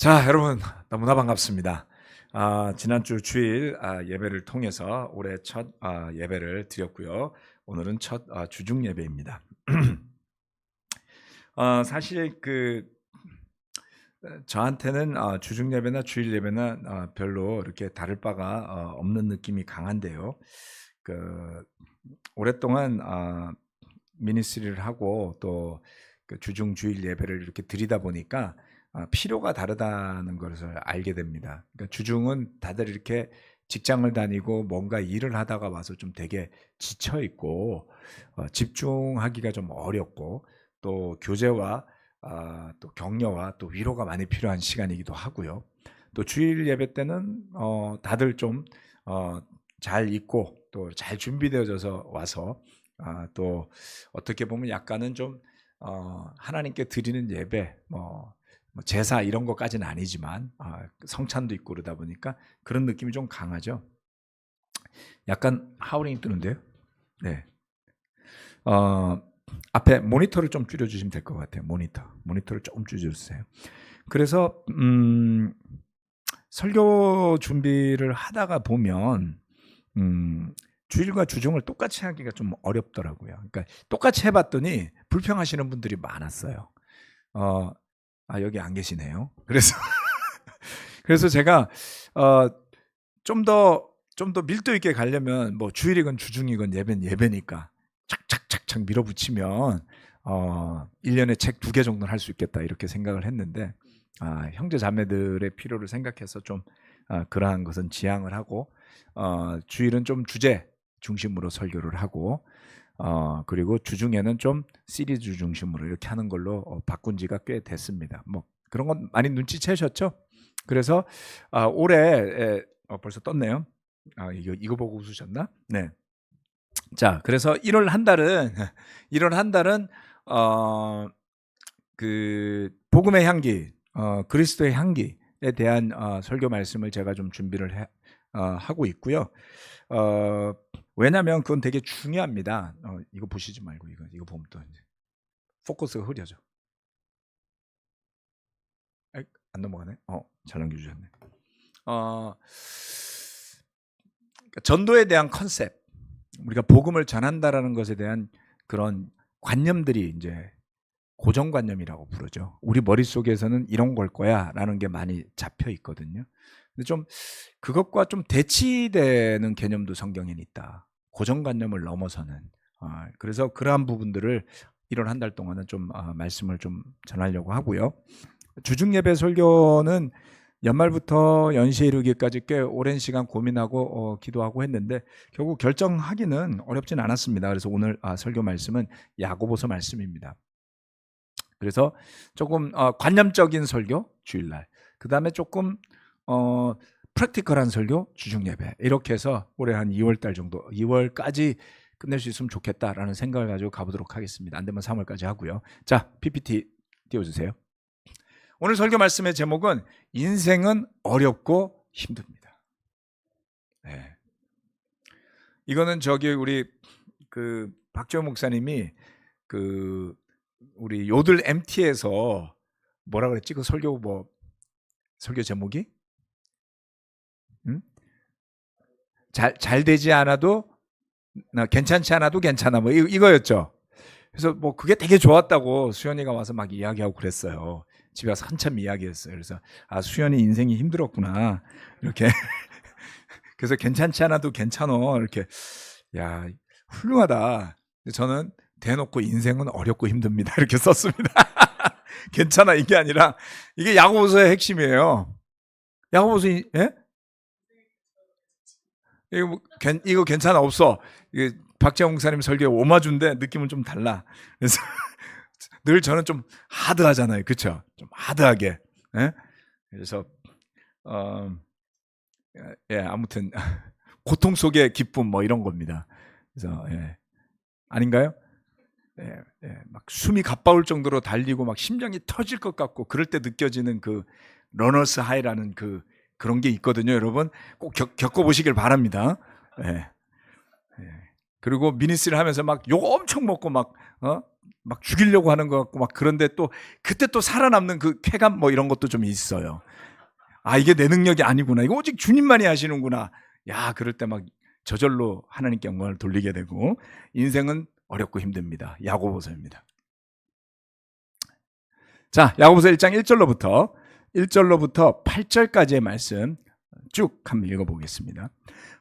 자, 여러분 너무나 반갑습니다. 지난주 주일 예배를 통해서 올해 첫 예배를 드렸고요. 오늘은 첫 주중 예배입니다. 사실 저한테는 주중 예배나 주일 예배나 별로 이렇게 다를 바가 없는 느낌이 강한데요. 오랫동안 미니스트리를 하고 또 주중 주일 예배를 이렇게 드리다 보니까 필요가 다르다는 것을 알게 됩니다. 그러니까 주중은 다들 이렇게 직장을 다니고 뭔가 일을 하다가 와서 좀 되게 지쳐 있고 집중하기가 좀 어렵고 또 교제와 또 격려와 또 위로가 많이 필요한 시간이기도 하고요. 또 주일 예배 때는 다들 좀 잘 있고 또 잘 준비되어져서 와서 또 어떻게 보면 약간은 좀 하나님께 드리는 예배 뭐 제사 이런 것까지는 아니지만 성찬도 있고 그러다 보니까 그런 느낌이 좀 강하죠. 약간 하우링이 뜨는데요. 네. 앞에 모니터를 좀 줄여주시면 될 것 같아요. 모니터를 조금 줄여주세요. 그래서 설교 준비를 하다가 보면 주일과 주중을 똑같이 하기가 좀 어렵더라고요. 그러니까 똑같이 해봤더니 불평하시는 분들이 많았어요. 여기 안 계시네요. 그래서 제가 좀 더 밀도 있게 가려면 뭐 주일이건 주중이건 예배는 예배니까 착착착착 밀어붙이면 1년에 책 2개 정도는 할 수 있겠다 이렇게 생각을 했는데 형제 자매들의 필요를 생각해서 좀 그러한 것은 지양을 하고 주일은 좀 주제 중심으로 설교를 하고 그리고 주중에는 좀 시리즈 중심으로 이렇게 하는 걸로 바꾼 지가 꽤 됐습니다. 뭐 그런 건 많이 눈치채셨죠? 그래서 올해 벌써 떴네요. 이거 보고 웃으셨나? 네. 자, 그래서 1월 한 달은 1월 한 달은 복음의 향기, 그리스도의 향기에 대한 설교 말씀을 제가 좀 준비를 하고 있고요. 왜냐하면 그건 되게 중요합니다. 이거 보시지 말고 이거 보면 또 이제 포커스가 흐려져. 안 넘어가네. 잘 넘겨주셨네. 전도에 대한 컨셉, 우리가 복음을 전한다라는 것에 대한 그런 관념들이 이제 고정관념이라고 부르죠. 우리 머릿속에서는 이런 걸 거야라는 게 많이 잡혀 있거든요. 근데 좀 그것과 좀 대치되는 개념도 성경에는 있다. 고정관념을 넘어서는. 그래서 그러한 부분들을 1월 한 달 동안은 좀 말씀을 좀 전하려고 하고요. 주중 예배 설교는 연말부터 연시에 이르기까지 꽤 오랜 시간 고민하고 기도하고 했는데 결국 결정하기는 어렵진 않았습니다. 그래서 오늘 설교 말씀은 야고보서 말씀입니다. 그래서 조금 관념적인 설교 주일날, 그 다음에 조금 프랙티컬한 설교 주중 예배, 이렇게 해서 올해 한 2월달 정도, 2월까지 끝낼 수 있으면 좋겠다라는 생각을 가지고 가보도록 하겠습니다. 안 되면 3월까지 하고요. 자, PPT 띄워주세요. 오늘 설교 말씀의 제목은 인생은 어렵고 힘듭니다. 네. 이거는 우리 박재호 목사님이 우리 요들 MT에서 뭐라 그랬지? 그 설교 제목이? 잘 되지 않아도 괜찮지 않아도 괜찮아 뭐 이거였죠. 그래서 뭐 그게 되게 좋았다고 수연이가 와서 막 이야기하고 그랬어요. 집에 와서 한참 이야기했어요. 그래서 수연이 인생이 힘들었구나 이렇게. 그래서 괜찮지 않아도 괜찮어 이렇게. 야, 훌륭하다. 근데 저는 대놓고 인생은 어렵고 힘듭니다 이렇게 썼습니다. 괜찮아 이게 아니라 이게 야고보서의 핵심이에요. 야고보서 예? 이거 괜찮아 없어. 박재홍 목사님 설교에 오마주인데 느낌은 좀 달라. 그래서 늘 저는 좀 하드하잖아요, 그렇죠? 좀 하드하게. 예? 그래서 아무튼 고통 속의 기쁨 뭐 이런 겁니다. 그래서 아닌가요? 막 숨이 가빠올 정도로 달리고 막 심장이 터질 것 같고 그럴 때 느껴지는 그 러너스 하이라는 그런 게 있거든요, 여러분. 꼭 겪어보시길 바랍니다. 예. 그리고 미니스를 하면서 막 욕 엄청 먹고 막 죽이려고 하는 것 같고 막 그런데 또 그때 또 살아남는 그 쾌감 뭐 이런 것도 좀 있어요. 아, 이게 내 능력이 아니구나. 이거 오직 주님만이 하시는구나. 야, 그럴 때 막 저절로 하나님께 영광을 돌리게 되고 인생은 어렵고 힘듭니다. 야고보서입니다. 자, 야고보서 1장 1절로부터 8절까지의 말씀 쭉 한번 읽어보겠습니다.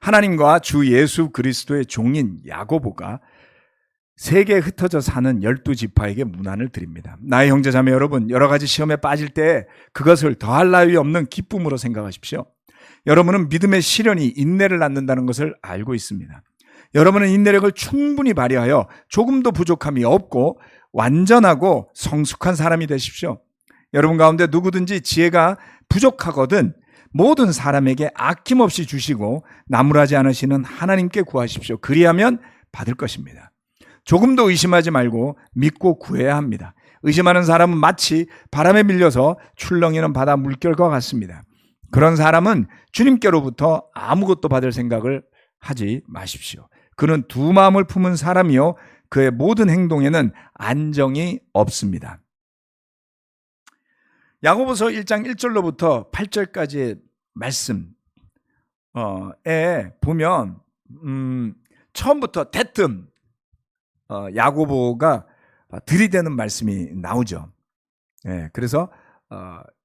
하나님과 주 예수 그리스도의 종인 야고보가 세계에 흩어져 사는 12지파에게 문안을 드립니다. 나의 형제자매 여러분, 여러 가지 시험에 빠질 때 그것을 더할 나위 없는 기쁨으로 생각하십시오. 여러분은 믿음의 시련이 인내를 낳는다는 것을 알고 있습니다. 여러분은 인내력을 충분히 발휘하여 조금도 부족함이 없고 완전하고 성숙한 사람이 되십시오. 여러분 가운데 누구든지 지혜가 부족하거든 모든 사람에게 아낌없이 주시고 나무라지 않으시는 하나님께 구하십시오. 그리하면 받을 것입니다. 조금도 의심하지 말고 믿고 구해야 합니다. 의심하는 사람은 마치 바람에 밀려서 출렁이는 바다 물결과 같습니다. 그런 사람은 주님께로부터 아무것도 받을 생각을 하지 마십시오. 그는 두 마음을 품은 사람이요 그의 모든 행동에는 안정이 없습니다. 야고보서 1장 1절로부터 8절까지의 말씀에 보면 처음부터 대뜸 야고보가 들이대는 말씀이 나오죠. 그래서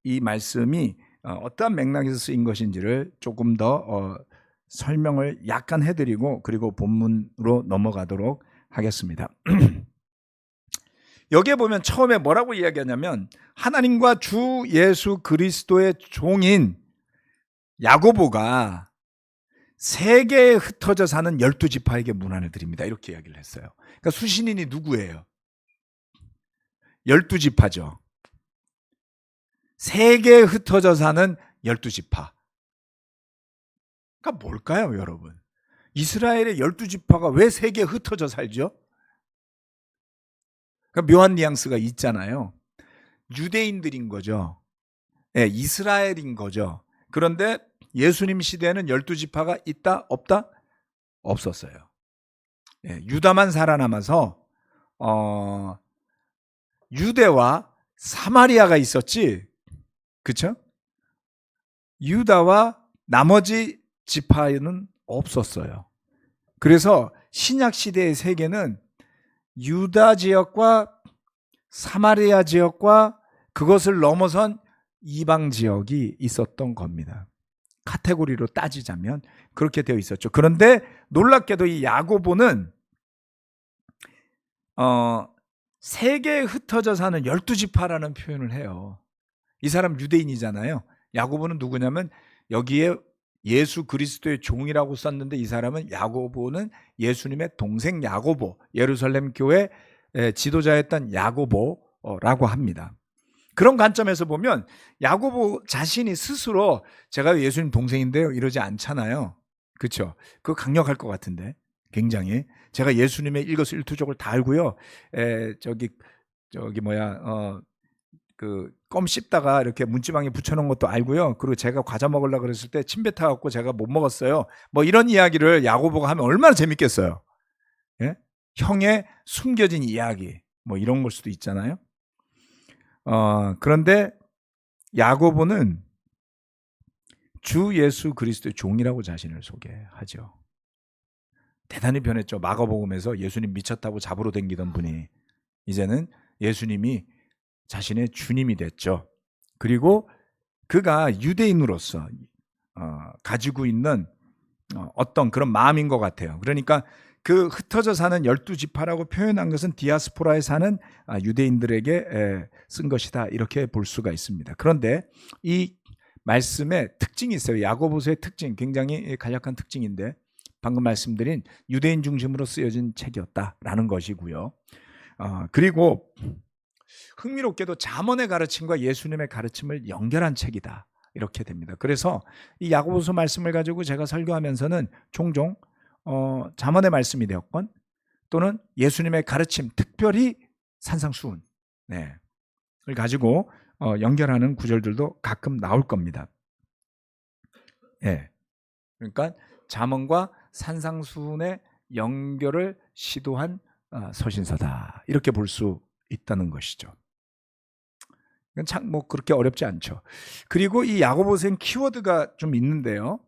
이 말씀이 어떠한 맥락에서 쓰인 것인지를 조금 더 설명을 약간 해드리고 그리고 본문으로 넘어가도록 하겠습니다. 여기에 보면 처음에 뭐라고 이야기하냐면 하나님과 주 예수 그리스도의 종인 야고보가 세계에 흩어져 사는 12지파에게 문안을 드립니다. 이렇게 이야기를 했어요. 그러니까 수신인이 누구예요? 12지파죠. 세계에 흩어져 사는 12지파. 그러니까 뭘까요, 여러분? 이스라엘의 12지파가 왜 세계에 흩어져 살죠? 그러니까 묘한 뉘앙스가 있잖아요. 유대인들인 거죠. 이스라엘인 거죠. 그런데 예수님 시대에는 12지파가 있다? 없다? 없었어요. 유다만 살아남아서 유대와 사마리아가 있었지. 그렇죠? 유다와 나머지 지파에는 없었어요. 그래서 신약 시대의 세계는 유다 지역과 사마리아 지역과 그것을 넘어선 이방 지역이 있었던 겁니다. 카테고리로 따지자면 그렇게 되어 있었죠. 그런데 놀랍게도 이 야고보는 세계에 흩어져 사는 12지파라는 표현을 해요. 이 사람 유대인이잖아요. 야고보는 누구냐면 여기에 예수 그리스도의 종이라고 썼는데 이 사람은 야고보는 예수님의 동생 야고보, 예루살렘 교회 지도자였던 야고보라고 합니다. 그런 관점에서 보면 야고보 자신이 스스로 제가 예수님 동생인데요 이러지 않잖아요. 그렇죠? 그거 강력할 것 같은데 굉장히 제가 예수님의 일거수일투족을 다 알고요. 그 껌 씹다가 이렇게 문지방에 붙여놓은 것도 알고요. 그리고 제가 과자 먹으려고 그랬을 때 침 뱉어갖고 제가 못 먹었어요. 뭐 이런 이야기를 야고보가 하면 얼마나 재밌겠어요. 예? 형의 숨겨진 이야기 뭐 이런 걸 수도 있잖아요. 그런데 야고보는 주 예수 그리스도의 종이라고 자신을 소개하죠. 대단히 변했죠. 마가복음에서 예수님 미쳤다고 잡으러 댕기던 분이 이제는 예수님이 자신의 주님이 됐죠. 그리고 그가 유대인으로서 가지고 있는 어떤 그런 마음인 것 같아요. 그러니까 그 흩어져 사는 12지파라고 표현한 것은 디아스포라에 사는 유대인들에게 쓴 것이다 이렇게 볼 수가 있습니다. 그런데 이 말씀에 특징이 있어요. 야고보서의 특징, 굉장히 간략한 특징인데 방금 말씀드린 유대인 중심으로 쓰여진 책이었다라는 것이고요. 그리고 흥미롭게도 잠언의 가르침과 예수님의 가르침을 연결한 책이다 이렇게 됩니다. 그래서 이 야고보서 말씀을 가지고 제가 설교하면서는 종종 잠언의 말씀이 되었건 또는 예수님의 가르침, 특별히 산상수훈을 가지고 연결하는 구절들도 가끔 나올 겁니다. 그러니까 잠언과 산상수훈의 연결을 시도한 서신서다. 이렇게 볼 수 있다는 것이죠. 이건 참 뭐 그렇게 어렵지 않죠. 그리고 이 야고보서엔 키워드가 좀 있는데요.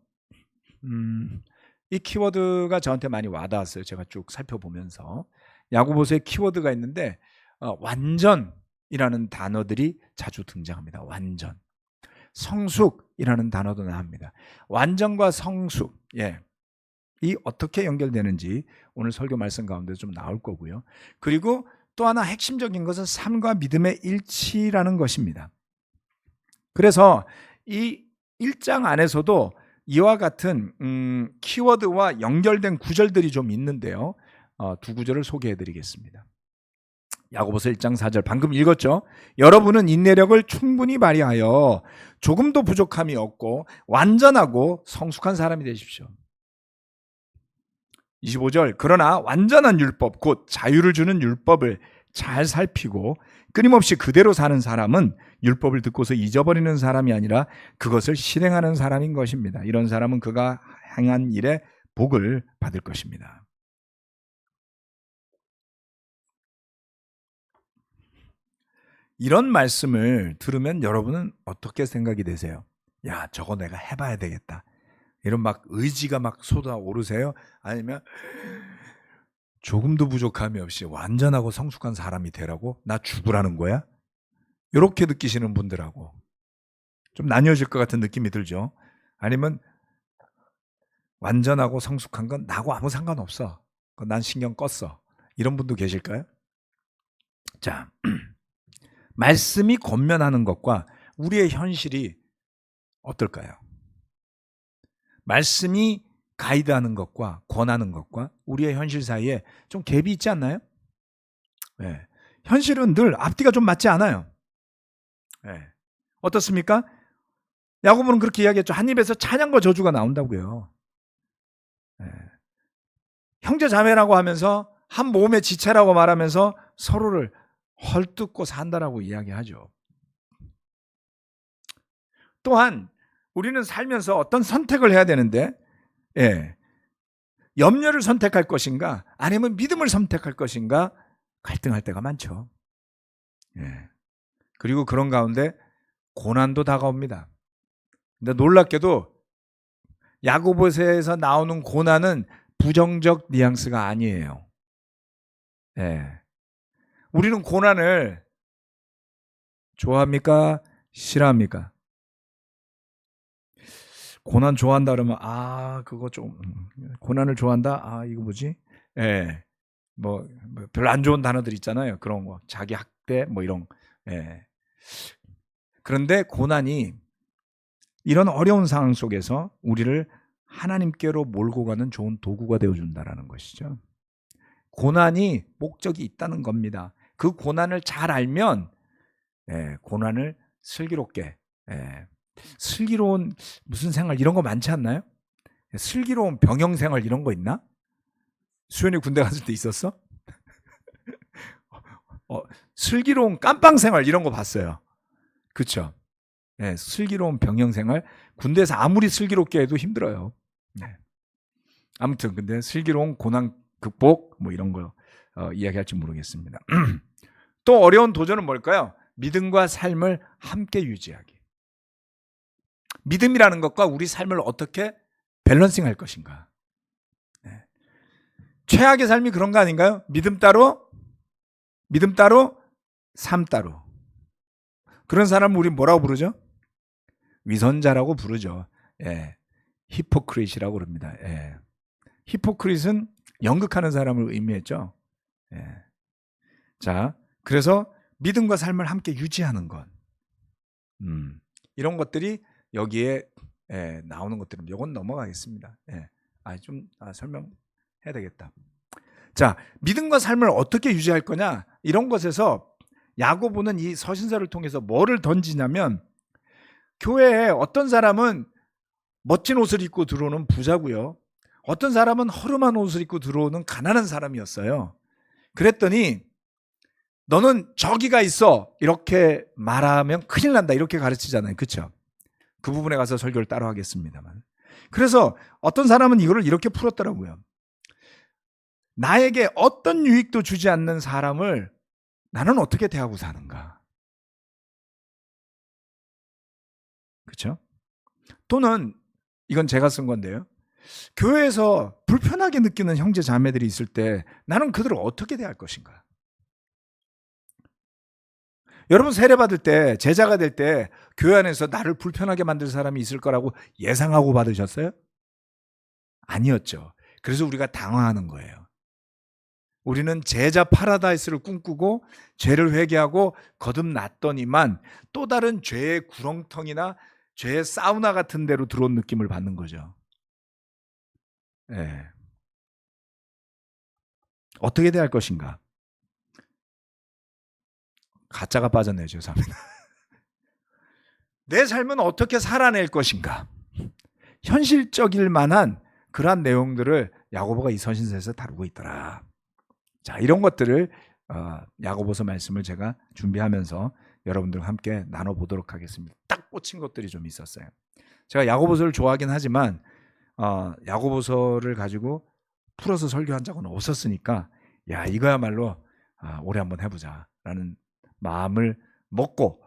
이 키워드가 저한테 많이 와닿았어요. 제가 쭉 살펴보면서 야고보서에 키워드가 있는데 완전이라는 단어들이 자주 등장합니다. 완전, 성숙이라는 단어도 나옵니다. 완전과 성숙, 이 어떻게 연결되는지 오늘 설교 말씀 가운데 좀 나올 거고요. 그리고 또 하나 핵심적인 것은 삶과 믿음의 일치라는 것입니다. 그래서 이 1장 안에서도 이와 같은 키워드와 연결된 구절들이 좀 있는데요. 두 구절을 소개해 드리겠습니다. 야고보서 1장 4절 방금 읽었죠. 여러분은 인내력을 충분히 발휘하여 조금도 부족함이 없고 완전하고 성숙한 사람이 되십시오. 25절 그러나 완전한 율법 곧 자유를 주는 율법을 잘 살피고 끊임없이 그대로 사는 사람은 율법을 듣고서 잊어버리는 사람이 아니라 그것을 실행하는 사람인 것입니다. 이런 사람은 그가 행한 일에 복을 받을 것입니다. 이런 말씀을 들으면 여러분은 어떻게 생각이 되세요? 야, 저거 내가 해봐야 되겠다. 이런 막 의지가 막 솟아오르세요? 아니면 조금도 부족함이 없이 완전하고 성숙한 사람이 되라고? 나 죽으라는 거야? 이렇게 느끼시는 분들하고 좀 나뉘어질 것 같은 느낌이 들죠. 아니면 완전하고 성숙한 건 나하고 아무 상관없어. 난 신경 껐어. 이런 분도 계실까요? 자, 말씀이 권면하는 것과 우리의 현실이 어떨까요? 말씀이 가이드하는 것과 권하는 것과 우리의 현실 사이에 좀 갭이 있지 않나요? 네. 현실은 늘 앞뒤가 좀 맞지 않아요. 네. 어떻습니까? 야고보는 그렇게 이야기했죠. 한 입에서 찬양과 저주가 나온다고요. 네. 형제 자매라고 하면서 한 몸의 지체라고 말하면서 서로를 헐뜯고 산다라고 이야기하죠. 또한 우리는 살면서 어떤 선택을 해야 되는데 염려를 선택할 것인가 아니면 믿음을 선택할 것인가 갈등할 때가 많죠. 그리고 그런 가운데 고난도 다가옵니다. 근데 놀랍게도 야고보서에서 나오는 고난은 부정적 뉘앙스가 아니에요. 우리는 고난을 좋아합니까? 싫어합니까? 고난 좋아한다 그러면 그거 좀 고난을 좋아한다? 이거 뭐지? 뭐 별로 안 좋은 단어들 있잖아요. 그런 거 자기 학대 뭐 이런. 그런데 고난이 이런 어려운 상황 속에서 우리를 하나님께로 몰고 가는 좋은 도구가 되어준다라는 것이죠. 고난이 목적이 있다는 겁니다. 그 고난을 잘 알면 고난을 슬기롭게 슬기로운 무슨 생활 이런 거 많지 않나요? 슬기로운 병영 생활 이런 거 있나? 수현이 군대 갔을 때 있었어? 슬기로운 깜빵 생활 이런 거 봤어요. 그렇죠? 슬기로운 병영 생활 군대에서 아무리 슬기롭게 해도 힘들어요. 아무튼 근데 슬기로운 고난 극복 뭐 이런 거 이야기할지 모르겠습니다. 또 어려운 도전은 뭘까요? 믿음과 삶을 함께 유지하기. 믿음이라는 것과 우리 삶을 어떻게 밸런싱할 것인가. 최악의 삶이 그런 거 아닌가요? 믿음 따로 삶 따로. 그런 사람을 우리 뭐라고 부르죠? 위선자라고 부르죠. 히포크릿이라고 그럽니다. 히포크릿은 연극하는 사람을 의미했죠. 자, 그래서 믿음과 삶을 함께 유지하는 것. 이런 것들이 여기에 나오는 것들입니다. 이건 넘어가겠습니다. 좀 설명해야 되겠다. 자, 믿음과 삶을 어떻게 유지할 거냐? 이런 것에서 야고보는 이 서신서를 통해서 뭐를 던지냐면 교회에 어떤 사람은 멋진 옷을 입고 들어오는 부자고요. 어떤 사람은 허름한 옷을 입고 들어오는 가난한 사람이었어요. 그랬더니 너는 저기가 있어 이렇게 말하면 큰일 난다 이렇게 가르치잖아요. 그렇죠? 그 부분에 가서 설교를 따로 하겠습니다만. 그래서 어떤 사람은 이거를 이렇게 풀었더라고요. 나에게 어떤 유익도 주지 않는 사람을 나는 어떻게 대하고 사는가? 그렇죠? 또는 이건 제가 쓴 건데요. 교회에서 불편하게 느끼는 형제 자매들이 있을 때 나는 그들을 어떻게 대할 것인가? 여러분 세례 받을 때, 제자가 될 때 교회 안에서 나를 불편하게 만들 사람이 있을 거라고 예상하고 받으셨어요? 아니었죠. 그래서 우리가 당황하는 거예요. 우리는 제자 파라다이스를 꿈꾸고 죄를 회개하고 거듭났더니만 또 다른 죄의 구렁텅이나 죄의 사우나 같은 데로 들어온 느낌을 받는 거죠. 네. 어떻게 대할 것인가? 가짜가 빠졌네요. 죄송합니다. 내 삶은 어떻게 살아낼 것인가? 현실적일 만한 그러한 내용들을 야고보가 이 서신서에서 다루고 있더라. 자, 이런 것들을 야고보서 말씀을 제가 준비하면서 여러분들과 함께 나눠보도록 하겠습니다. 딱 꽂힌 것들이 좀 있었어요. 제가 야고보서를 좋아하긴 하지만 야고보서를 가지고 풀어서 설교한 적은 없었으니까 야 이거야말로 올해 한번 해보자라는 마음을 먹고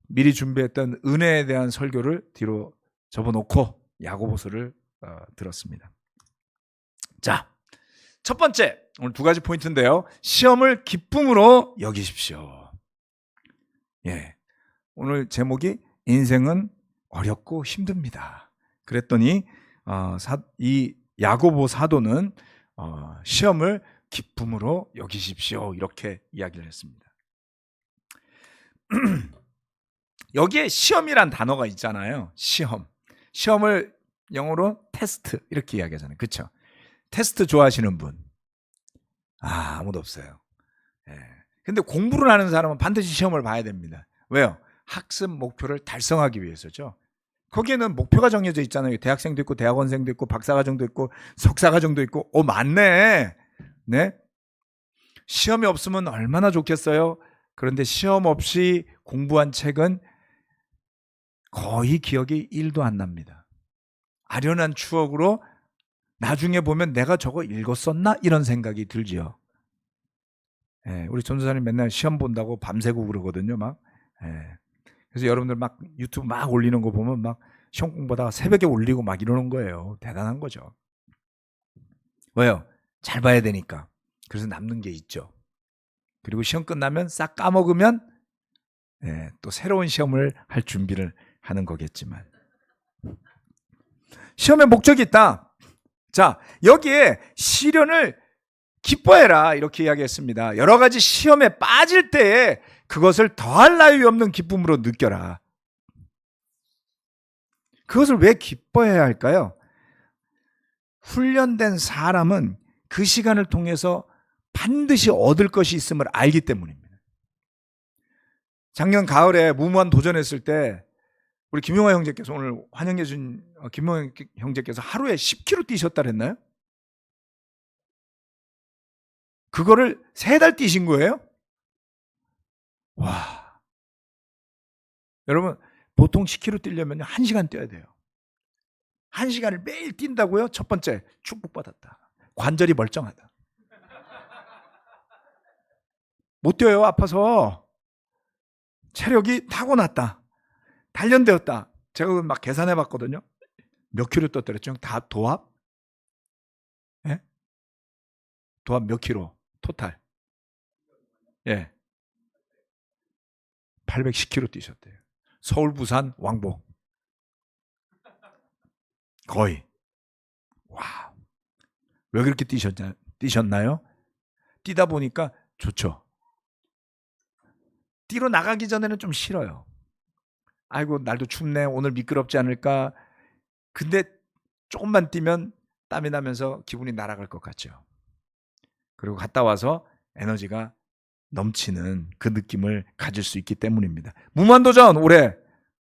미리 준비했던 은혜에 대한 설교를 뒤로 접어놓고 야고보서를 들었습니다. 자, 첫 번째 오늘 두 가지 포인트인데요. 시험을 기쁨으로 여기십시오. 예, 오늘 제목이 인생은 어렵고 힘듭니다. 그랬더니 이 야고보 사도는 시험을 기쁨으로 여기십시오 이렇게 이야기를 했습니다. 여기에 시험이란 단어가 있잖아요. 시험을 영어로 테스트 이렇게 이야기하잖아요. 그렇죠? 테스트 좋아하시는 분 아무도 없어요. 예. 근데 공부를 하는 사람은 반드시 시험을 봐야 됩니다. 왜요? 학습 목표를 달성하기 위해서죠. 거기에는 목표가 정해져 있잖아요. 대학생도 있고 대학원생도 있고 박사과정도 있고 석사과정도 있고 많네. 네? 시험이 없으면 얼마나 좋겠어요. 그런데 시험 없이 공부한 책은 거의 기억이 1도 안 납니다. 아련한 추억으로 나중에 보면 내가 저거 읽었었나? 이런 생각이 들지요. 예, 우리 전도사님 맨날 시험 본다고 밤새고 그러거든요. 막. 예. 그래서 여러분들 막 유튜브 막 올리는 거 보면 막 시험 공부하다가 새벽에 올리고 막 이러는 거예요. 대단한 거죠. 왜요? 잘 봐야 되니까. 그래서 남는 게 있죠. 그리고 시험 끝나면 싹 까먹으면 또 새로운 시험을 할 준비를 하는 거겠지만 시험의 목적이 있다. 자, 여기에 시련을 기뻐해라 이렇게 이야기했습니다. 여러 가지 시험에 빠질 때에 그것을 더할 나위 없는 기쁨으로 느껴라. 그것을 왜 기뻐해야 할까요? 훈련된 사람은 그 시간을 통해서 반드시 얻을 것이 있음을 알기 때문입니다. 작년 가을에 무모한 도전했을 때 우리 김용화 형제께서 오늘 환영해 준 김용화 형제께서 하루에 10km 뛰셨다 그랬나요? 그거를 3달 뛰신 거예요? 와. 여러분, 보통 10km 뛰려면 1시간 뛰어야 돼요. 1시간을 매일 뛴다고요? 첫 번째, 축복받았다. 관절이 멀쩡하다. 못 뛰어요, 아파서. 체력이 타고났다. 단련되었다. 제가 막 계산해 봤거든요. 몇 킬로 떴더랬죠? 다 도합? 예? 도합 몇 킬로? 토탈. 예. 810킬로 뛰셨대요. 서울, 부산, 왕복. 거의. 와. 왜 그렇게 뛰셨나요? 뛰다 보니까 좋죠. 뛰러 나가기 전에는 좀 싫어요. 아이고, 날도 춥네. 오늘 미끄럽지 않을까? 근데 조금만 뛰면 땀이 나면서 기분이 날아갈 것 같죠. 그리고 갔다 와서 에너지가 넘치는 그 느낌을 가질 수 있기 때문입니다. 무한도전 올해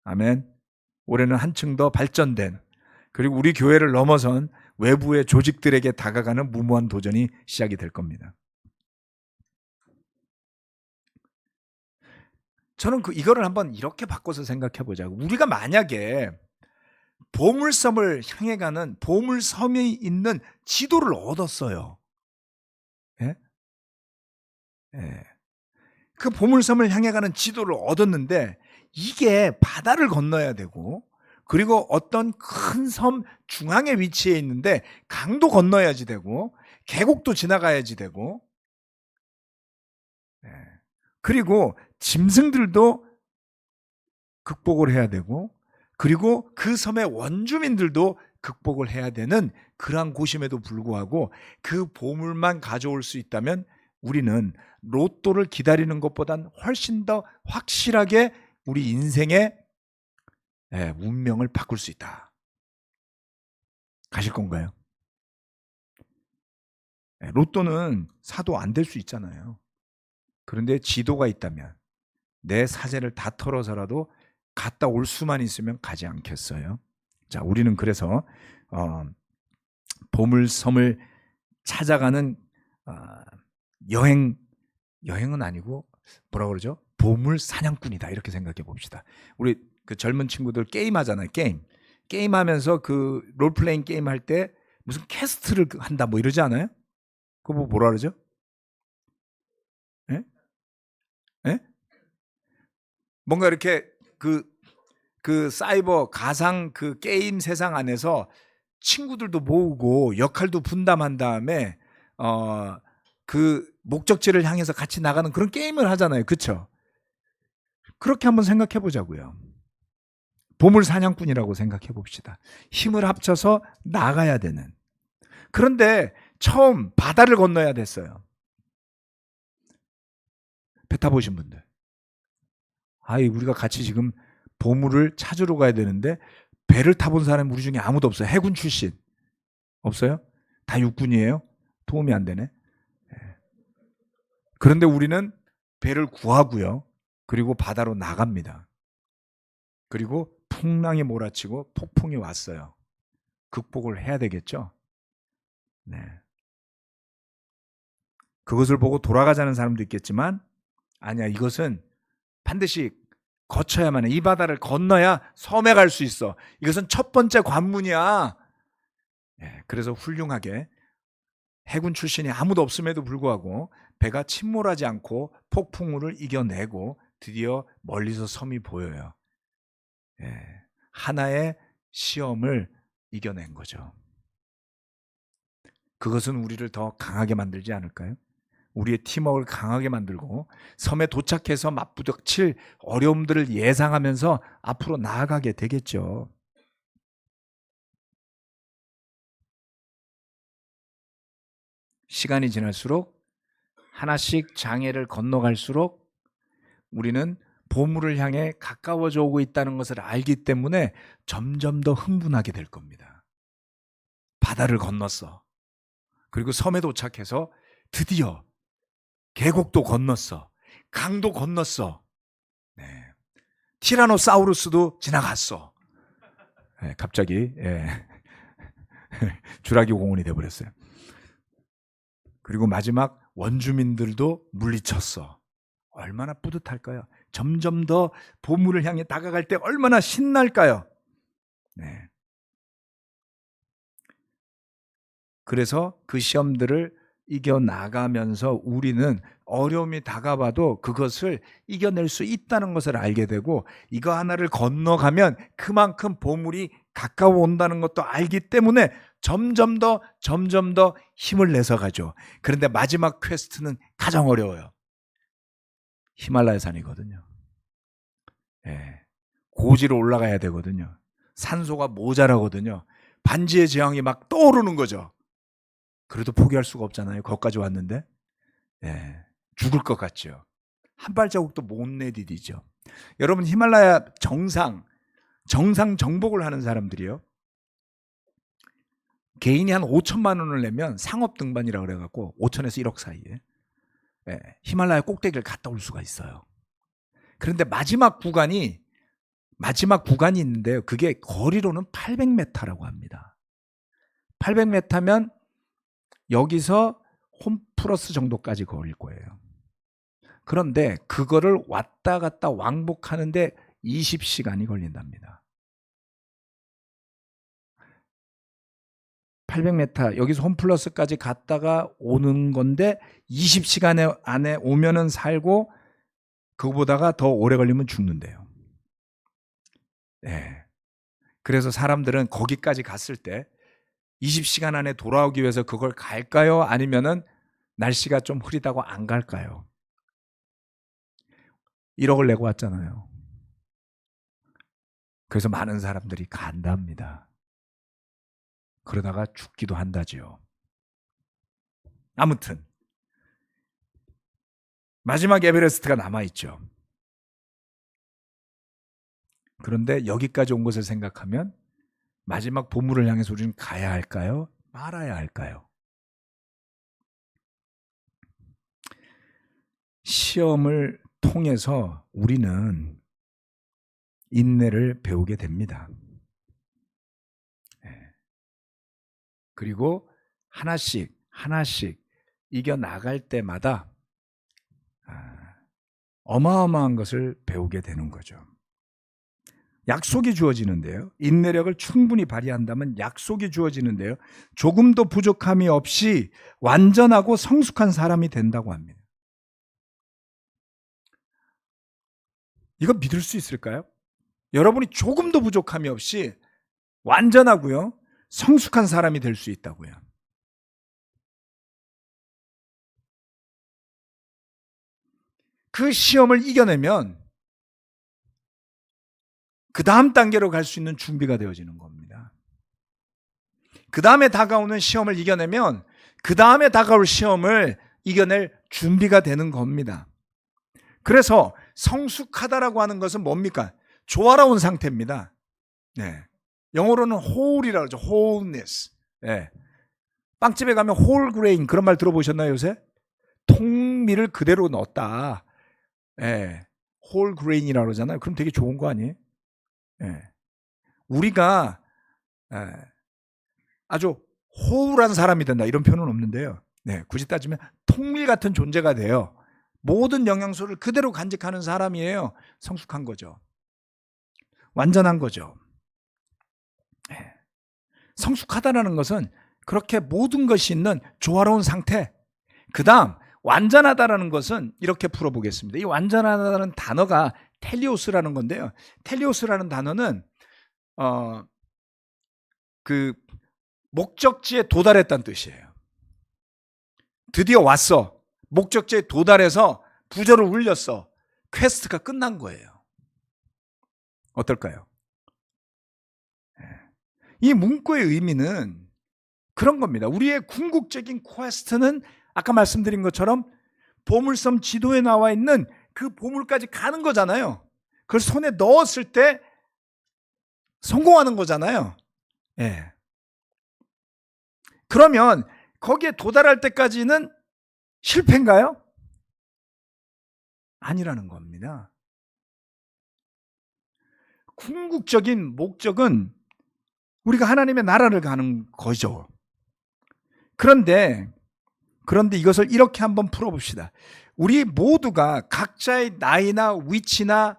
아멘. 올해는 한층 더 발전된 그리고 우리 교회를 넘어선 외부의 조직들에게 다가가는 무모한 도전이 시작이 될 겁니다. 저는 이거를 한번 이렇게 바꿔서 생각해 보자고. 우리가 만약에 보물섬을 향해 가는 보물섬이 있는 지도를 얻었어요. 예. 그 보물섬을 향해 가는 지도를 얻었는데 이게 바다를 건너야 되고 그리고 어떤 큰 섬 중앙에 위치해 있는데 강도 건너야지 되고 계곡도 지나가야지 되고 예. 그리고 짐승들도 극복을 해야 되고 그리고 그 섬의 원주민들도 극복을 해야 되는 그러한 곳임에도 불구하고 그 보물만 가져올 수 있다면 우리는 로또를 기다리는 것보단 훨씬 더 확실하게 우리 인생의 운명을 바꿀 수 있다. 가실 건가요? 로또는 사도 안 될 수 있잖아요. 그런데 지도가 있다면 내 사재를 다 털어서라도 갔다 올 수만 있으면 가지 않겠어요? 자, 우리는 그래서 보물섬을 찾아가는 여행은 아니고 뭐라 그러죠? 보물 사냥꾼이다 이렇게 생각해 봅시다. 우리 그 젊은 친구들 게임 하잖아요. 게임 하면서 그 롤플레잉 게임 할 때 무슨 퀘스트를 한다 뭐 이러지 않아요? 그거 뭐라 그러죠? 예? 예? 뭔가 이렇게 그 사이버 가상 그 게임 세상 안에서 친구들도 모으고 역할도 분담한 다음에 그 목적지를 향해서 같이 나가는 그런 게임을 하잖아요. 그렇죠? 그렇게 한번 생각해 보자고요. 보물 사냥꾼이라고 생각해 봅시다. 힘을 합쳐서 나가야 되는. 그런데 처음 바다를 건너야 됐어요. 배 타보신 분들. 아이, 우리가 같이 지금 보물을 찾으러 가야 되는데 배를 타본 사람 우리 중에 아무도 없어요. 해군 출신. 없어요? 다 육군이에요? 도움이 안 되네. 그런데 우리는 배를 구하고요. 그리고 바다로 나갑니다. 그리고 풍랑이 몰아치고 폭풍이 왔어요. 극복을 해야 되겠죠? 네. 그것을 보고 돌아가자는 사람도 있겠지만 아니야, 이것은 반드시 거쳐야만 해. 이 바다를 건너야 섬에 갈 수 있어. 이것은 첫 번째 관문이야. 네, 그래서 훌륭하게 해군 출신이 아무도 없음에도 불구하고 배가 침몰하지 않고 폭풍우를 이겨내고 드디어 멀리서 섬이 보여요. 예, 하나의 시험을 이겨낸 거죠. 그것은 우리를 더 강하게 만들지 않을까요? 우리의 팀워크를 강하게 만들고 섬에 도착해서 맞부닥칠 어려움들을 예상하면서 앞으로 나아가게 되겠죠. 시간이 지날수록 하나씩 장애를 건너갈수록 우리는 보물을 향해 가까워져 오고 있다는 것을 알기 때문에 점점 더 흥분하게 될 겁니다. 바다를 건넜어. 그리고 섬에 도착해서 드디어 계곡도 건넜어. 강도 건넜어. 네. 티라노사우루스도 지나갔어. 네, 갑자기 주라기 공원이 돼버렸어요. 그리고 마지막 원주민들도 물리쳤어. 얼마나 뿌듯할까요? 점점 더 보물을 향해 다가갈 때 얼마나 신날까요? 네. 그래서 그 시험들을 이겨나가면서 우리는 어려움이 다가와도 그것을 이겨낼 수 있다는 것을 알게 되고 이거 하나를 건너가면 그만큼 보물이 가까워 온다는 것도 알기 때문에 점점 더 힘을 내서 가죠. 그런데 마지막 퀘스트는 가장 어려워요. 히말라야 산이거든요. 예. 고지로 올라가야 되거든요. 산소가 모자라거든요. 반지의 제왕이 막 떠오르는 거죠. 그래도 포기할 수가 없잖아요. 거기까지 왔는데. 예. 죽을 것 같죠. 한 발자국도 못 내디디죠. 여러분 히말라야 정상 정복을 하는 사람들이요. 개인이 한 5천만 원을 내면 상업 등반이라고 그래갖고 5천에서 1억 사이에 히말라야 꼭대기를 갔다 올 수가 있어요. 그런데 마지막 구간이 있는데요. 그게 거리로는 800m라고 합니다. 800m면 여기서 홈플러스 정도까지 걸릴 거예요. 그런데 그거를 왔다 갔다 왕복하는데 20시간이 걸린답니다. 800m 여기서 홈플러스까지 갔다가 오는 건데 20시간 안에 오면은 살고 그거보다가 더 오래 걸리면 죽는데요. 네. 그래서 사람들은 거기까지 갔을 때 20시간 안에 돌아오기 위해서 그걸 갈까요? 아니면은 날씨가 좀 흐리다고 안 갈까요? 1억을 내고 왔잖아요. 그래서 많은 사람들이 간답니다. 그러다가 죽기도 한다지요. 아무튼 마지막 에베레스트가 남아있죠. 그런데 여기까지 온 것을 생각하면 마지막 보물을 향해서 우리는 가야 할까요? 말아야 할까요? 시험을 통해서 우리는 인내를 배우게 됩니다. 그리고 하나씩 이겨나갈 때마다 어마어마한 것을 배우게 되는 거죠. 약속이 주어지는데요. 인내력을 충분히 발휘한다면 약속이 주어지는데요. 조금도 부족함이 없이 완전하고 성숙한 사람이 된다고 합니다. 이거 믿을 수 있을까요? 여러분이 조금도 부족함이 없이 완전하고요. 성숙한 사람이 될 수 있다고요. 그 시험을 이겨내면 그 다음 단계로 갈 수 있는 준비가 되어지는 겁니다. 그 다음에 다가오는 시험을 이겨내면 그 다음에 다가올 시험을 이겨낼 준비가 되는 겁니다. 그래서 성숙하다라고 하는 것은 뭡니까? 조화로운 상태입니다. 네. 영어로는 whole이라고 하죠. wholeness. 네. 빵집에 가면 whole grain 그런 말 들어보셨나요 요새? 통밀을 그대로 넣었다. 네. whole grain이라고 그러잖아요. 그럼 되게 좋은 거 아니에요? 네. 우리가 아주 whole한 사람이 된다 이런 표현은 없는데요. 네. 굳이 따지면 통밀 같은 존재가 돼요. 모든 영양소를 그대로 간직하는 사람이에요. 성숙한 거죠. 완전한 거죠. 네. 성숙하다는 것은 그렇게 모든 것이 있는 조화로운 상태. 그 다음 완전하다는 것은 이렇게 풀어보겠습니다. 이 완전하다는 단어가 텔리오스라는 건데요. 텔리오스라는 단어는 그 목적지에 도달했다는 뜻이에요. 드디어 왔어. 목적지에 도달해서 부저를 울렸어. 퀘스트가 끝난 거예요. 어떨까요? 이 문구의 의미는 그런 겁니다. 우리의 궁극적인 퀘스트는 아까 말씀드린 것처럼 보물섬 지도에 나와 있는 그 보물까지 가는 거잖아요. 그걸 손에 넣었을 때 성공하는 거잖아요. 예. 그러면 거기에 도달할 때까지는 실패인가요? 아니라는 겁니다. 궁극적인 목적은 우리가 하나님의 나라를 가는 거죠. 그런데 이것을 이렇게 한번 풀어봅시다. 우리 모두가 각자의 나이나 위치나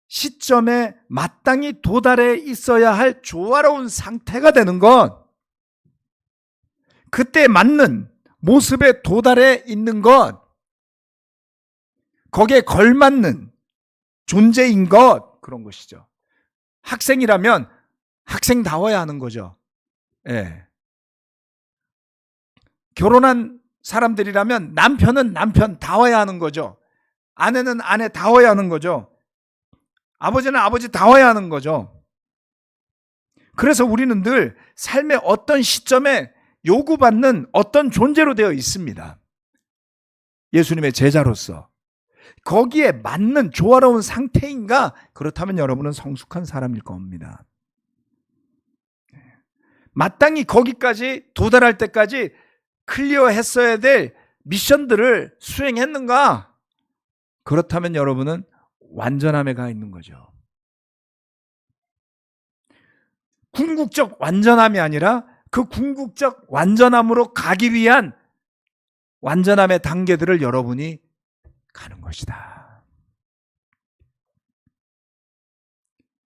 시점에 마땅히 도달해 있어야 할 조화로운 상태가 되는 것, 그때 맞는 모습에 도달해 있는 것, 거기에 걸맞는 존재인 것, 그런 것이죠. 학생이라면 학생다워야 하는 거죠. 예. 결혼한 사람들이라면 남편은 남편다워야 하는 거죠. 아내는 아내다워야 하는 거죠. 아버지는 아버지다워야 하는 거죠. 그래서 우리는 늘 삶의 어떤 시점에 요구받는 어떤 존재로 되어 있습니다. 예수님의 제자로서. 거기에 맞는 조화로운 상태인가? 그렇다면 여러분은 성숙한 사람일 겁니다. 마땅히 거기까지 도달할 때까지 클리어했어야 될 미션들을 수행했는가? 그렇다면 여러분은 완전함에 가 있는 거죠. 궁극적 완전함이 아니라 그 궁극적 완전함으로 가기 위한 완전함의 단계들을 여러분이 가는 것이다.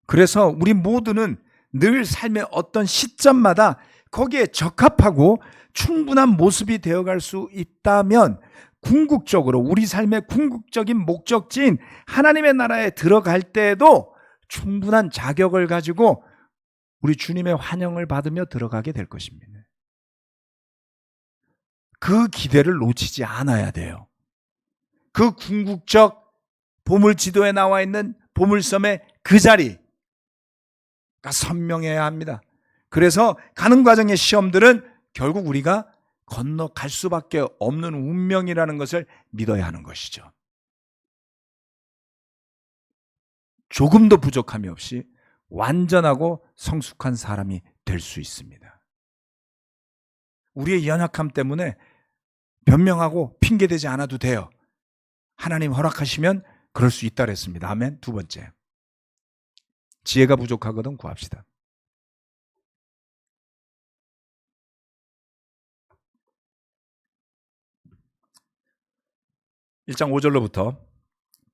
그래서 우리 모두는 늘 삶의 어떤 시점마다 거기에 적합하고 충분한 모습이 되어갈 수 있다면 궁극적으로 우리 삶의 궁극적인 목적지인 하나님의 나라에 들어갈 때에도 충분한 자격을 가지고 우리 주님의 환영을 받으며 들어가게 될 것입니다. 그 기대를 놓치지 않아야 돼요. 그 궁극적 보물지도에 나와 있는 보물섬의 그 자리가 선명해야 합니다. 그래서 가는 과정의 시험들은 결국 우리가 건너갈 수밖에 없는 운명이라는 것을 믿어야 하는 것이죠. 조금도 부족함이 없이 완전하고 성숙한 사람이 될 수 있습니다. 우리의 연약함 때문에 변명하고 핑계대지 않아도 돼요. 하나님 허락하시면 그럴 수 있다 그랬습니다. 아멘. 두 번째, 지혜가 부족하거든 구합시다. 1장 5절로부터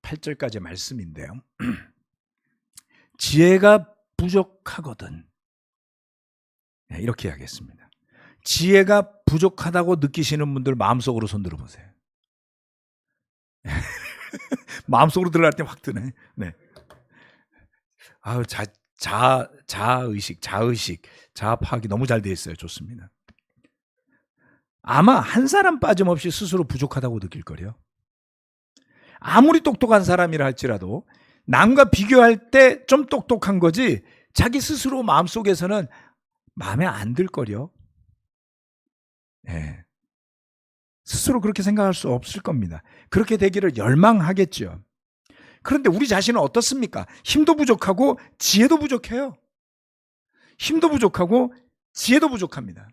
8절까지의 말씀인데요. 지혜가 부족하거든, 이렇게 이야기했습니다. 지혜가 부족하다고 느끼시는 분들 마음속으로 손 들어보세요. 마음속으로 들어갈 때 확 드네. 네. 아유, 자의식, 자아 파악이 너무 잘 돼 있어요. 좋습니다. 아마 한 사람 빠짐없이 스스로 부족하다고 느낄 거래요. 아무리 똑똑한 사람이라 할지라도 남과 비교할 때 좀 똑똑한 거지 자기 스스로 마음속에서는 마음에 안 들 거려. 네. 스스로 그렇게 생각할 수 없을 겁니다. 그렇게 되기를 열망하겠죠. 그런데 우리 자신은 어떻습니까? 힘도 부족하고 지혜도 부족해요. 힘도 부족하고 지혜도 부족합니다.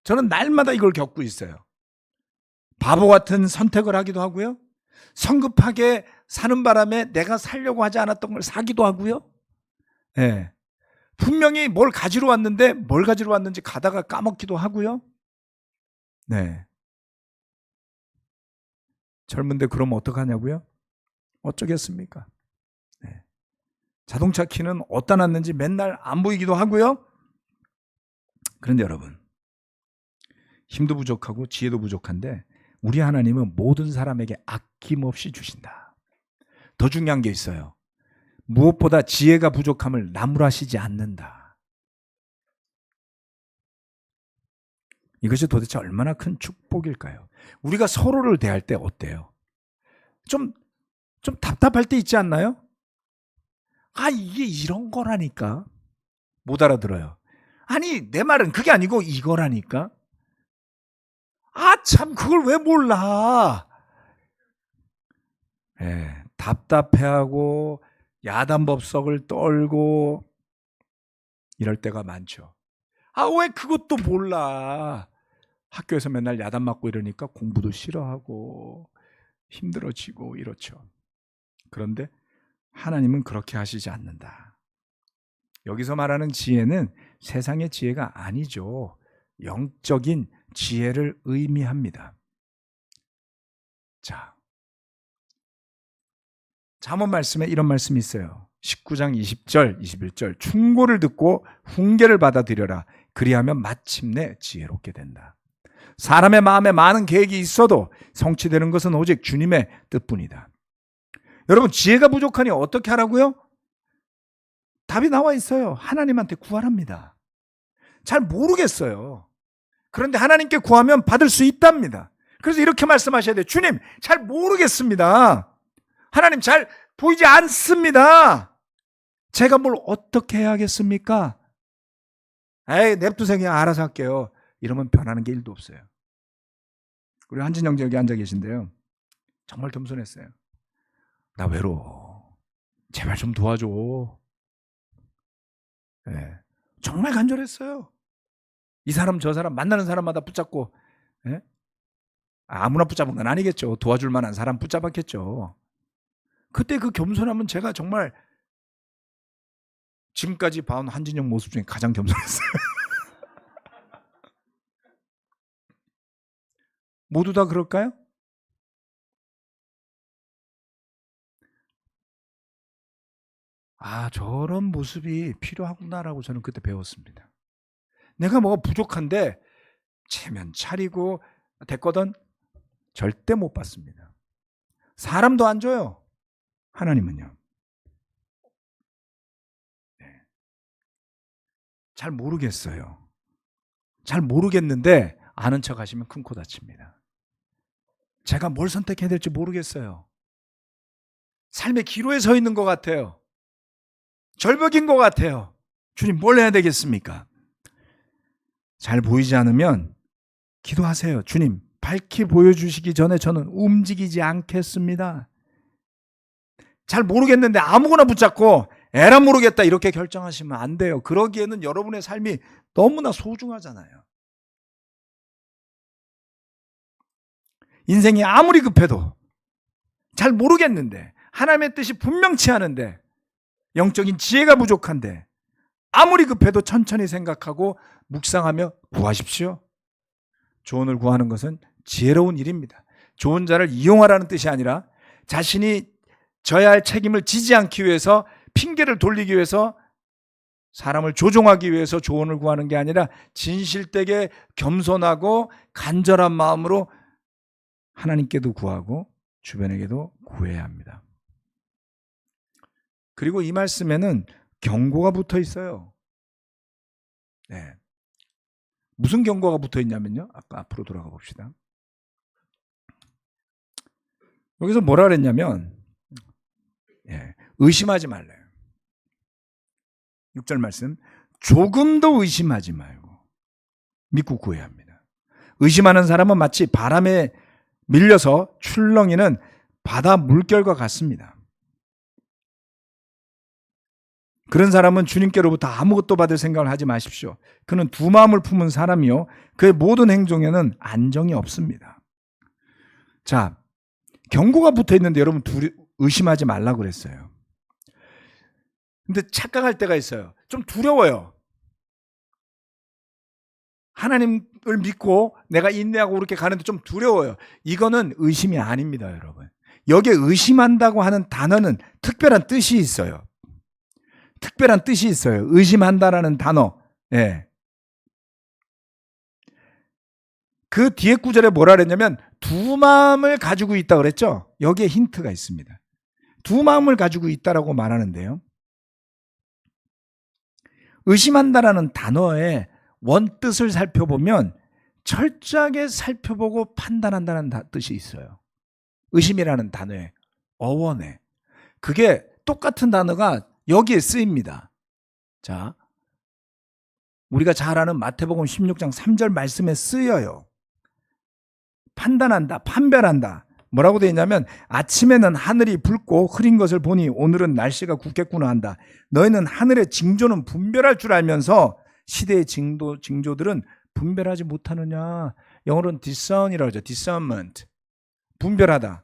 저는 날마다 이걸 겪고 있어요. 바보 같은 선택을 하기도 하고요. 성급하게 사는 바람에 내가 살려고 하지 않았던 걸 사기도 하고요. 네. 분명히 뭘 가지러 왔는데 뭘 가지러 왔는지 가다가 까먹기도 하고요. 네. 젊은데 그러면 어떡하냐고요? 어쩌겠습니까? 네. 자동차 키는 어디다 놨는지 맨날 안 보이기도 하고요. 그런데 여러분, 힘도 부족하고 지혜도 부족한데 우리 하나님은 모든 사람에게 아낌없이 주신다. 더 중요한 게 있어요. 무엇보다 지혜가 부족함을 나무라시지 않는다. 이것이 도대체 얼마나 큰 축복일까요? 우리가 서로를 대할 때 어때요? 좀 답답할 때 있지 않나요? 아, 이게 이런 거라니까. 못 알아들어요. 아니, 내 말은 그게 아니고 이거라니까. 아, 참, 그걸 왜 몰라? 예, 답답해하고 야단법석을 떨고 이럴 때가 많죠. 아, 왜 그것도 몰라? 학교에서 맨날 야단 맞고 이러니까 공부도 싫어하고 힘들어지고 이렇죠. 그런데 하나님은 그렇게 하시지 않는다. 여기서 말하는 지혜는 세상의 지혜가 아니죠. 영적인 지혜를 의미합니다. 자, 잠언 말씀에 이런 말씀이 있어요. 19장 20절, 21절. 충고를 듣고 훈계를 받아들여라. 그리하면 마침내 지혜롭게 된다. 사람의 마음에 많은 계획이 있어도 성취되는 것은 오직 주님의 뜻뿐이다. 여러분, 지혜가 부족하니 어떻게 하라고요? 답이 나와 있어요. 하나님한테 구하랍니다. 잘 모르겠어요. 그런데 하나님께 구하면 받을 수 있답니다. 그래서 이렇게 말씀하셔야 돼요. 주님, 잘 모르겠습니다. 하나님, 잘 보이지 않습니다. 제가 뭘 어떻게 해야겠습니까? 에이, 냅두세요. 그냥 알아서 할게요. 이러면 변하는 게 1도 없어요. 우리 한진영 여기 앉아 계신데요. 정말 겸손했어요. 나 외로워. 제발 좀 도와줘. 네. 정말 간절했어요. 이 사람 저 사람 만나는 사람마다 붙잡고, 네? 아무나 붙잡은 건 아니겠죠. 도와줄 만한 사람 붙잡았겠죠. 그때 그 겸손함은 제가 정말 지금까지 봐온 한진영 모습 중에 가장 겸손했어요. 모두 다 그럴까요? 저런 모습이 필요하구나라고 저는 그때 배웠습니다. 내가 뭐가 부족한데 체면 차리고 됐거든? 절대 못 받습니다. 사람도 안 줘요. 하나님은요. 네. 잘 모르겠어요. 잘 모르겠는데 아는 척 하시면 큰 코 다칩니다. 제가 뭘 선택해야 될지 모르겠어요. 삶의 기로에 서 있는 것 같아요. 절벽인 것 같아요. 주님, 뭘 해야 되겠습니까? 잘 보이지 않으면 기도하세요. 주님, 밝히 보여주시기 전에 저는 움직이지 않겠습니다. 잘 모르겠는데 아무거나 붙잡고 에라 모르겠다 이렇게 결정하시면 안 돼요. 그러기에는 여러분의 삶이 너무나 소중하잖아요. 인생이 아무리 급해도 잘 모르겠는데 하나님의 뜻이 분명치 않은데 영적인 지혜가 부족한데 아무리 급해도 천천히 생각하고 묵상하며 구하십시오. 조언을 구하는 것은 지혜로운 일입니다. 좋은 자를 이용하라는 뜻이 아니라 자신이 져야 할 책임을 지지 않기 위해서 핑계를 돌리기 위해서 사람을 조종하기 위해서 조언을 구하는 게 아니라 진실되게 겸손하고 간절한 마음으로 하나님께도 구하고 주변에게도 구해야 합니다. 그리고 이 말씀에는 경고가 붙어 있어요. 네. 무슨 경고가 붙어 있냐면요. 아까 앞으로 돌아가 봅시다. 여기서 뭐라 그랬냐면 의심하지 말래요. 6절 말씀. 조금도 의심하지 말고 믿고 구해야 합니다. 의심하는 사람은 마치 바람에 밀려서 출렁이는 바다 물결과 같습니다. 그런 사람은 주님께로부터 아무것도 받을 생각을 하지 마십시오. 그는 두 마음을 품은 사람이요 그의 모든 행동에는 안정이 없습니다. 자, 경고가 붙어 있는데 여러분 의심하지 말라고 그랬어요. 근데 착각할 때가 있어요. 좀 두려워요. 하나님을 믿고 내가 인내하고 그렇게 가는데 좀 두려워요. 이거는 의심이 아닙니다, 여러분. 여기에 의심한다고 하는 단어는 특별한 뜻이 있어요. 특별한 뜻이 있어요. 의심한다라는 단어. 예. 그 뒤에 구절에 뭐라 그랬냐면 두 마음을 가지고 있다고 그랬죠. 여기에 힌트가 있습니다. 두 마음을 가지고 있다라고 말하는데요. 의심한다라는 단어의 원뜻을 살펴보면 철저하게 살펴보고 판단한다는 뜻이 있어요. 의심이라는 단어의 어원에. 그게 똑같은 단어가 여기에 쓰입니다. 자, 우리가 잘 아는 마태복음 16장 3절 말씀에 쓰여요. 판단한다, 판별한다. 뭐라고 되어 있냐면 아침에는 하늘이 붉고 흐린 것을 보니 오늘은 날씨가 굳겠구나 한다. 너희는 하늘의 징조는 분별할 줄 알면서 시대의 징조들은 분별하지 못하느냐. 영어로는 discern이라고 하죠. discernment. 분별하다.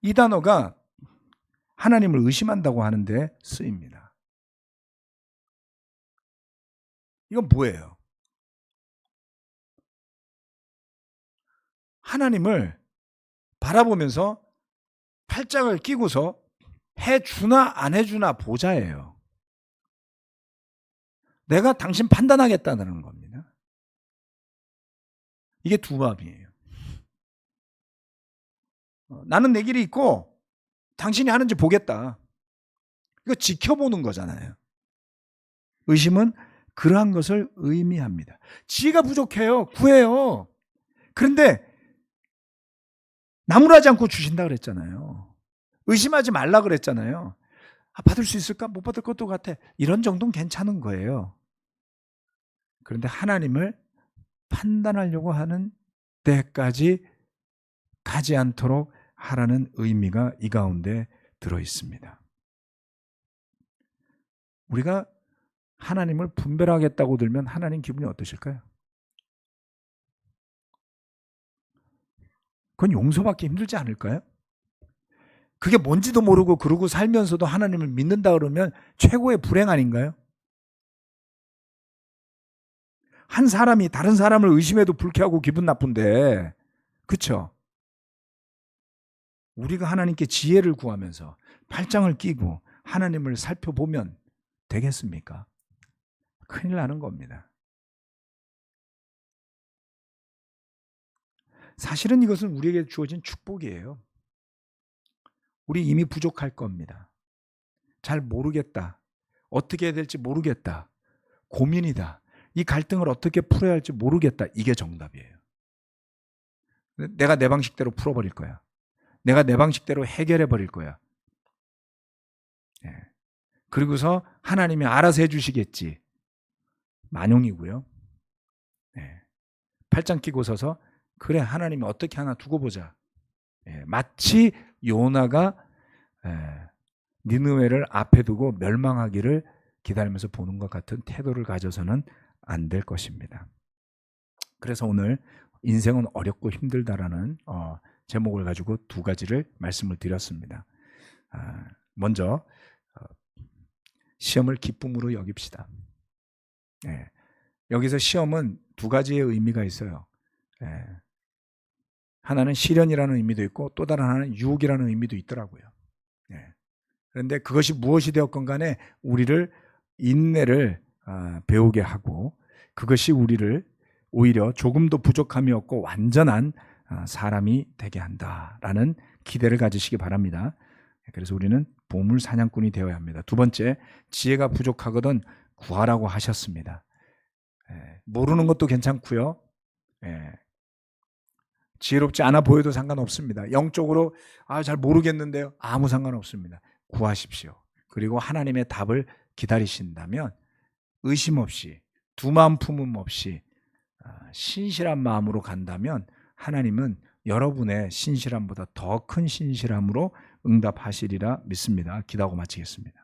이 단어가 하나님을 의심한다고 하는데 쓰입니다. 이건 뭐예요? 하나님을 바라보면서 팔짱을 끼고서 해주나 안 해주나 보자예요. 내가 당신 판단하겠다는 겁니다. 이게 두 마음이에요. 나는 내 길이 있고 당신이 하는지 보겠다. 이거 지켜보는 거잖아요. 의심은 그러한 것을 의미합니다. 지혜가 부족해요. 구해요. 그런데 나무라지 않고 주신다 그랬잖아요. 의심하지 말라 그랬잖아요. 받을 수 있을까? 못 받을 것도 같아. 이런 정도는 괜찮은 거예요. 그런데 하나님을 판단하려고 하는 때까지 가지 않도록 하라는 의미가 이 가운데 들어 있습니다. 우리가 하나님을 분별하겠다고 들면 하나님 기분이 어떠실까요? 그건 용서받기 힘들지 않을까요? 그게 뭔지도 모르고 그러고 살면서도 하나님을 믿는다 그러면 최고의 불행 아닌가요? 한 사람이 다른 사람을 의심해도 불쾌하고 기분 나쁜데, 그렇죠? 우리가 하나님께 지혜를 구하면서 팔짱을 끼고 하나님을 살펴보면 되겠습니까? 큰일 나는 겁니다. 사실은 이것은 우리에게 주어진 축복이에요. 우리 이미 부족할 겁니다. 잘 모르겠다. 어떻게 해야 될지 모르겠다. 고민이다. 이 갈등을 어떻게 풀어야 할지 모르겠다. 이게 정답이에요. 내가 내 방식대로 풀어버릴 거야. 내가 내 방식대로 해결해 버릴 거야. 그리고서 하나님이 알아서 해주시겠지. 만용이고요. 팔짱 끼고 서서 그래 하나님이 어떻게 하나 두고 보자. 마치 요나가 니느웨를 앞에 두고 멸망하기를 기다리면서 보는 것 같은 태도를 가져서는 안 될 것입니다. 그래서 오늘 인생은 어렵고 힘들다라는 제목을 가지고 두 가지를 말씀을 드렸습니다. 먼저 시험을 기쁨으로 여깁시다. 여기서 시험은 두 가지의 의미가 있어요. 하나는 시련이라는 의미도 있고 또 다른 하나는 유혹이라는 의미도 있더라고요. 그런데 그것이 무엇이 되었건 간에 우리를 인내를 배우게 하고 그것이 우리를 오히려 조금도 부족함이 없고 완전한 사람이 되게 한다라는 기대를 가지시기 바랍니다. 그래서 우리는 보물 사냥꾼이 되어야 합니다. 두 번째, 지혜가 부족하거든 구하라고 하셨습니다. 모르는 것도 괜찮고요. 지혜롭지 않아 보여도 상관없습니다. 영적으로 잘 모르겠는데요. 아무 상관없습니다. 구하십시오. 그리고 하나님의 답을 기다리신다면 의심 없이 두마음 품음 없이 신실한 마음으로 간다면 하나님은 여러분의 신실함보다 더 큰 신실함으로 응답하시리라 믿습니다. 기도하고 마치겠습니다.